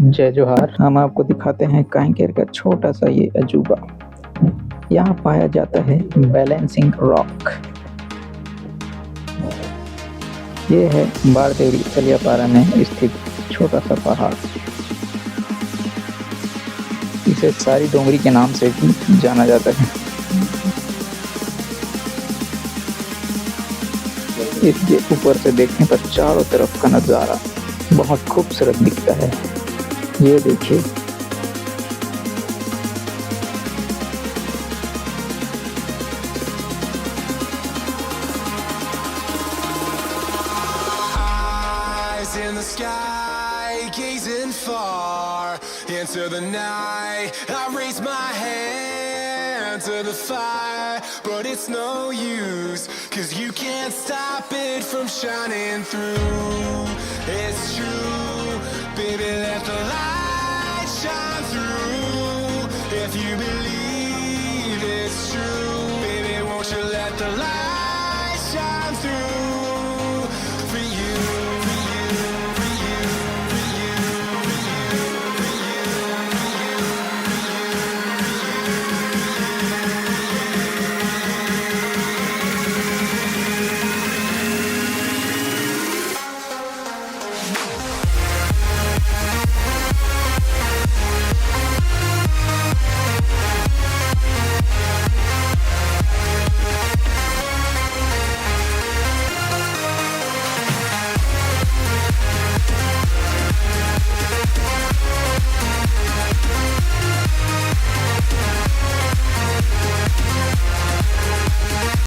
जय जोहार। हम आपको दिखाते हैं कांकेर का छोटा सा ये अजूबा। यहाँ पाया जाता है बैलेंसिंग रॉक। ये है बारदेवरी सलियापारा में स्थित छोटा सा पहाड़। इसे सारी डोंगरी के नाम से भी जाना जाता है। इसके ऊपर से देखने पर चारों तरफ का नज़ारा बहुत खूबसूरत दिखता है। ये देखिए, in the sky, gazing far into the night. I raise my hand to the fire, but it's no use, 'cause you can't stop it from shining through. It's true, baby, let the light shine through. If you believe it's true, baby, won't you let the light